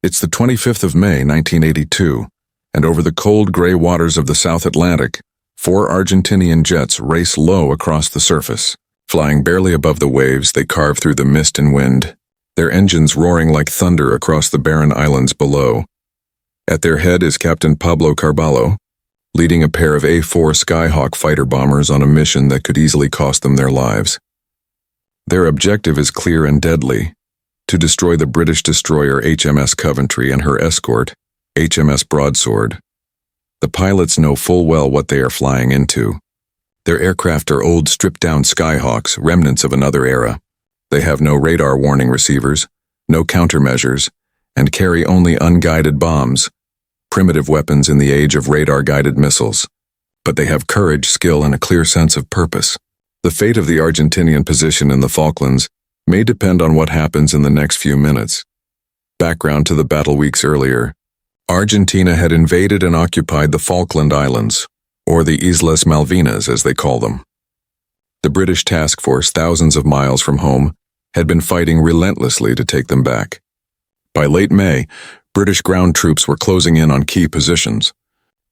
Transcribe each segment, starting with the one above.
It's the 25th of May, 1982, and over the cold gray waters of the South Atlantic, 4 Argentinian jets race low across the surface. Flying barely above the waves, they carve through the mist and wind, their engines roaring like thunder across the barren islands below. At their head is Captain Pablo Carballo, leading a pair of A-4 Skyhawk fighter bombers on a mission that could easily cost them their lives. Their objective is clear and deadly: to destroy the British destroyer HMS Coventry and her escort, HMS Broadsword. The pilots know full well what they are flying into. Their aircraft are old, stripped-down Skyhawks, remnants of another era. They have no radar warning receivers, no countermeasures, and carry only unguided bombs, primitive weapons in the age of radar-guided missiles. But they have courage, skill, and a clear sense of purpose. The fate of the Argentinian position in the Falklands may depend on what happens in the next few minutes. Background to the battle weeks earlier. Argentina had invaded and occupied the Falkland Islands, or the Islas Malvinas as they call them. The British task force, thousands of miles from home, had been fighting relentlessly to take them back. By late May, British ground troops were closing in on key positions.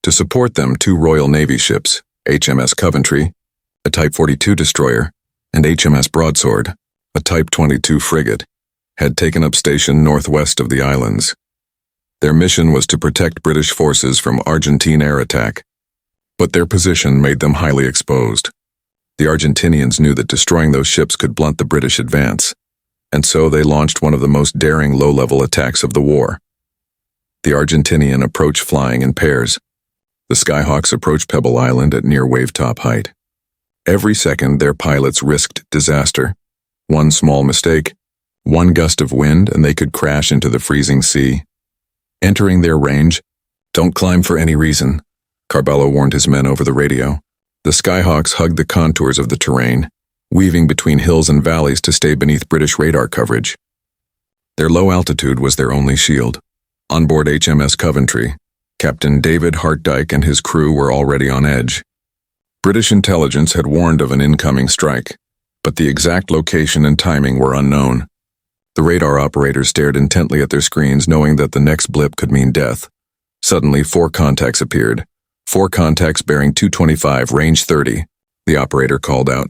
To support them, 2 Royal Navy ships, HMS Coventry, a Type 42 destroyer, and HMS Broadsword, a Type 22 frigate, had taken up station northwest of the islands. Their mission was to protect British forces from Argentine air attack, but their position made them highly exposed. The Argentinians knew that destroying those ships could blunt the British advance, and so they launched one of the most daring low-level attacks of the war. The Argentinian approached flying in pairs. The Skyhawks approached Pebble Island at near wave-top height. Every second, their pilots risked disaster. One small mistake, one gust of wind, and they could crash into the freezing sea. Entering their range, "Don't climb for any reason," Carballo warned his men over the radio. The Skyhawks hugged the contours of the terrain, weaving between hills and valleys to stay beneath British radar coverage. Their low altitude was their only shield. On board HMS Coventry, Captain David Hartdyke and his crew were already on edge. British intelligence had warned of an incoming strike, but the exact location and timing were unknown. The radar operators stared intently at their screens, knowing that the next blip could mean death. Suddenly, 4 contacts appeared. 4 contacts bearing 225, range 30, the operator called out.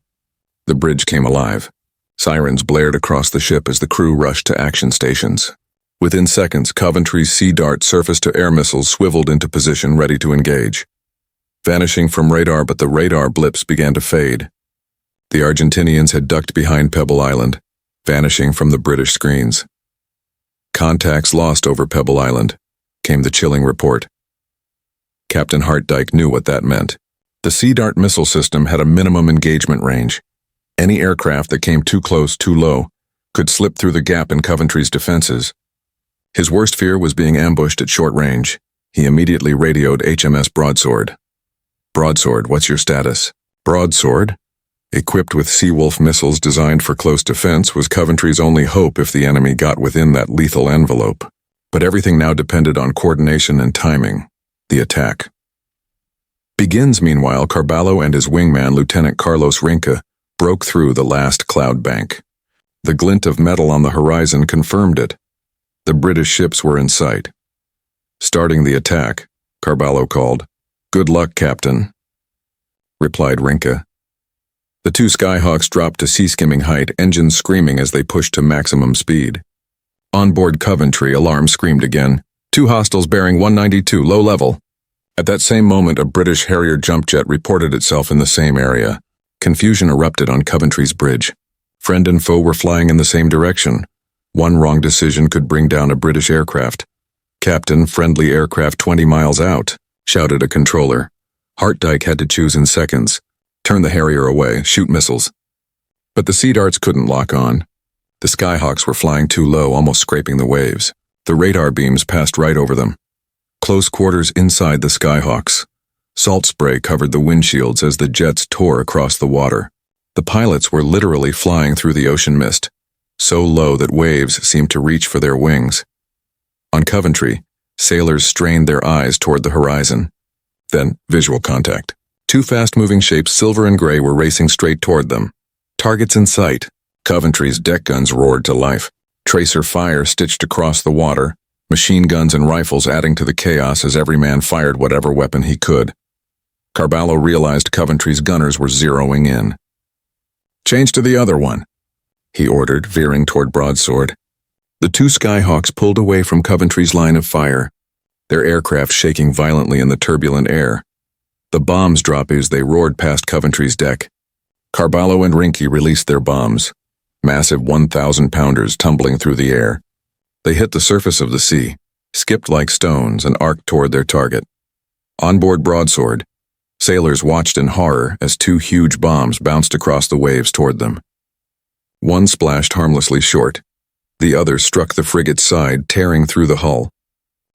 The bridge came alive. Sirens blared across the ship as the crew rushed to action stations. Within seconds, Coventry's Sea Dart surface-to-air missiles swiveled into position, ready to engage. Vanishing from radar, but the radar blips began to fade. The Argentinians had ducked behind Pebble Island, vanishing from the British screens. "Contacts lost over Pebble Island," came the chilling report. Captain Hartdyke knew what that meant. The Sea Dart missile system had a minimum engagement range. Any aircraft that came too close, too low, could slip through the gap in Coventry's defenses. His worst fear was being ambushed at short range. He immediately radioed HMS Broadsword. "Broadsword, what's your status?" Broadsword, equipped with Seawolf missiles designed for close defense, was Coventry's only hope if the enemy got within that lethal envelope. But everything now depended on coordination and timing. The attack begins. Meanwhile, Carballo and his wingman, Lieutenant Carlos Rinca, broke through the last cloud bank. The glint of metal on the horizon confirmed it. The British ships were in sight. Starting the attack, Carballo called. "Good luck, Captain," replied Rinca. The 2 Skyhawks dropped to sea-skimming height, engines screaming as they pushed to maximum speed. On board Coventry, alarm screamed again. 2 hostiles bearing 192, low level. At that same moment, a British Harrier jump jet reported itself in the same area. Confusion erupted on Coventry's bridge. Friend and foe were flying in the same direction. One wrong decision could bring down a British aircraft. "Captain, friendly aircraft 20 miles out," shouted a controller. Hartdyke had to choose in seconds. Turn the Harrier away, shoot missiles. But the Sea Darts couldn't lock on. The Skyhawks were flying too low, almost scraping the waves. The radar beams passed right over them. Close quarters inside the Skyhawks. Salt spray covered the windshields as the jets tore across the water. The pilots were literally flying through the ocean mist, so low that waves seemed to reach for their wings. On Coventry, sailors strained their eyes toward the horizon. Then, visual contact. 2 fast-moving shapes, silver and gray, were racing straight toward them. Targets in sight. Coventry's deck guns roared to life. Tracer fire stitched across the water, machine guns and rifles adding to the chaos as every man fired whatever weapon he could. Carballo realized Coventry's gunners were zeroing in. "Change to the other one," he ordered, veering toward Broadsword. The two Skyhawks pulled away from Coventry's line of fire, their aircraft shaking violently in the turbulent air. The bombs dropped as they roared past Coventry's deck. Carballo and Rinky released their bombs, massive 1,000-pounders tumbling through the air. They hit the surface of the sea, skipped like stones, and arced toward their target. On board Broadsword, sailors watched in horror as two huge bombs bounced across the waves toward them. One splashed harmlessly short. The other struck the frigate's side, tearing through the hull.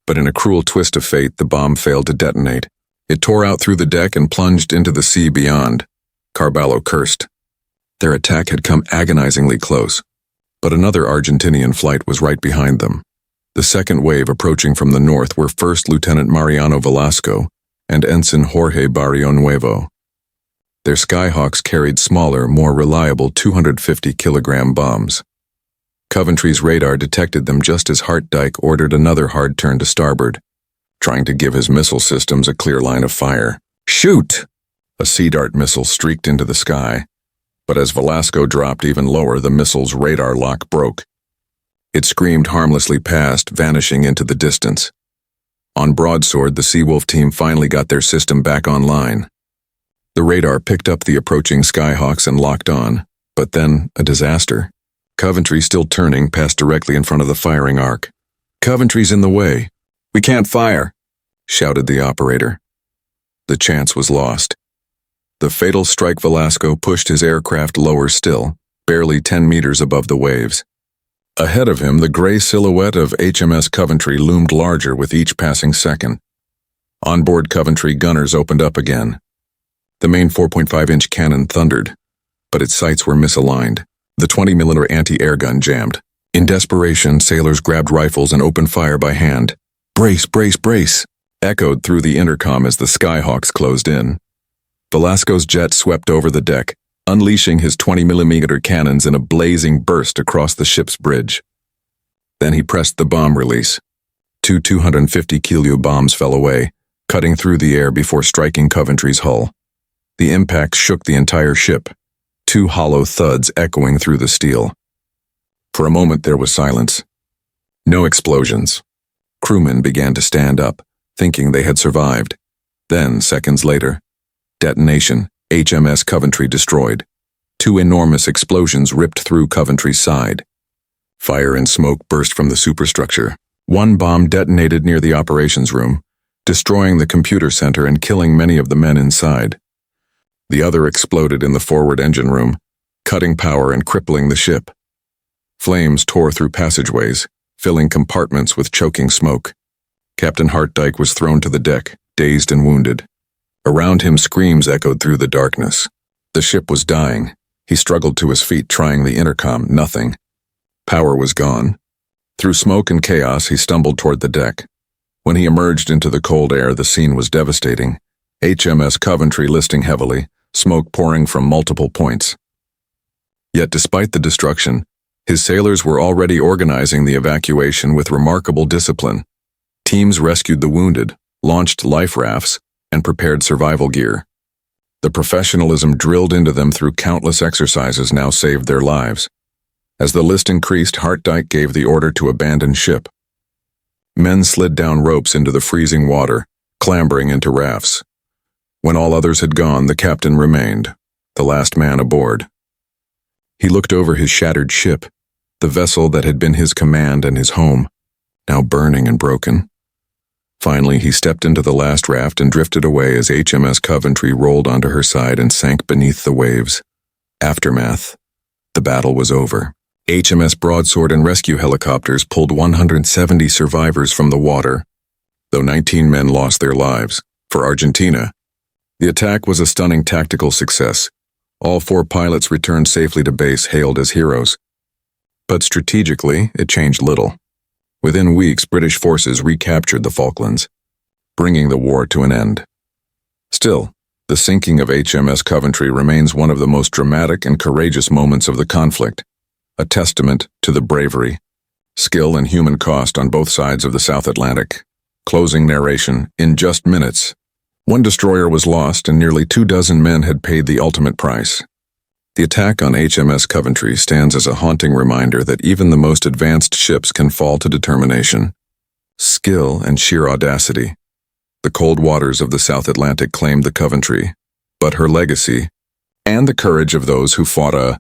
But in a cruel twist of fate, the bomb failed to detonate. It tore out through the deck and plunged into the sea beyond. Carballo cursed. Their attack had come agonizingly close, but another Argentinian flight was right behind them. The second wave approaching from the north were First Lieutenant Mariano Velasco and Ensign Jorge Barrio Nuevo. Their Skyhawks carried smaller, more reliable 250-kilogram bombs. Coventry's radar detected them just as Hartdyke ordered another hard turn to starboard, trying to give his missile systems a clear line of fire. "Shoot!" A Sea Dart missile streaked into the sky, but as Velasco dropped even lower, the missile's radar lock broke. It screamed harmlessly past, vanishing into the distance. On Broadsword, the Seawolf team finally got their system back online. The radar picked up the approaching Skyhawks and locked on, but then a disaster. Coventry, still turning, passed directly in front of the firing arc. "Coventry's in the way. We can't fire," shouted the operator. The chance was lost. The fatal strike Velasco pushed his aircraft lower still, barely 10 meters above the waves. Ahead of him, the gray silhouette of HMS Coventry loomed larger with each passing second. Onboard Coventry, gunners opened up again. The main 4.5-inch cannon thundered, but its sights were misaligned. The 20mm anti-air gun jammed. In desperation, sailors grabbed rifles and opened fire by hand. "Brace, brace, brace," echoed through the intercom as the Skyhawks closed in. Velasco's jet swept over the deck, unleashing his 20mm cannons in a blazing burst across the ship's bridge. Then he pressed the bomb release. Two 250-kilo bombs fell away, cutting through the air before striking Coventry's hull. The impact shook the entire ship, two hollow thuds echoing through the steel. For a moment there was silence. No explosions. Crewmen began to stand up, thinking they had survived. Then, seconds later, detonation, HMS Coventry destroyed. Two enormous explosions ripped through Coventry's side. Fire and smoke burst from the superstructure. One bomb detonated near the operations room, destroying the computer center and killing many of the men inside. The other exploded in the forward engine room, cutting power and crippling the ship. Flames tore through passageways, filling compartments with choking smoke. Captain Hartdyke was thrown to the deck, dazed and wounded. Around him, screams echoed through the darkness. The ship was dying. He struggled to his feet, trying the intercom. Nothing. Power was gone. Through smoke and chaos, he stumbled toward the deck. When he emerged into the cold air, the scene was devastating. HMS Coventry listing heavily, smoke pouring from multiple points. Yet despite the destruction, his sailors were already organizing the evacuation with remarkable discipline. Teams rescued the wounded, launched life rafts, and prepared survival gear. The professionalism drilled into them through countless exercises now saved their lives. As the list increased, Hartdyke gave the order to abandon ship. Men slid down ropes into the freezing water, clambering into rafts. When all others had gone, the captain remained, the last man aboard. He looked over his shattered ship, the vessel that had been his command and his home, now burning and broken. Finally, he stepped into the last raft and drifted away as HMS Coventry rolled onto her side and sank beneath the waves. Aftermath. The battle was over. HMS Broadsword and rescue helicopters pulled 170 survivors from the water, though 19 men lost their lives. For Argentina, the attack was a stunning tactical success. All 4 pilots returned safely to base, hailed as heroes. But strategically, it changed little. Within weeks, British forces recaptured the Falklands, bringing the war to an end. Still, the sinking of HMS Coventry remains one of the most dramatic and courageous moments of the conflict, a testament to the bravery, Skill and human cost on both sides of the South Atlantic. Closing narration, in just minutes. One destroyer was lost and nearly 24 men had paid the ultimate price. The attack on HMS Coventry stands as a haunting reminder that even the most advanced ships can fall to determination, skill, and sheer audacity. The cold waters of the South Atlantic claimed the Coventry, but her legacy, and the courage of those who fought a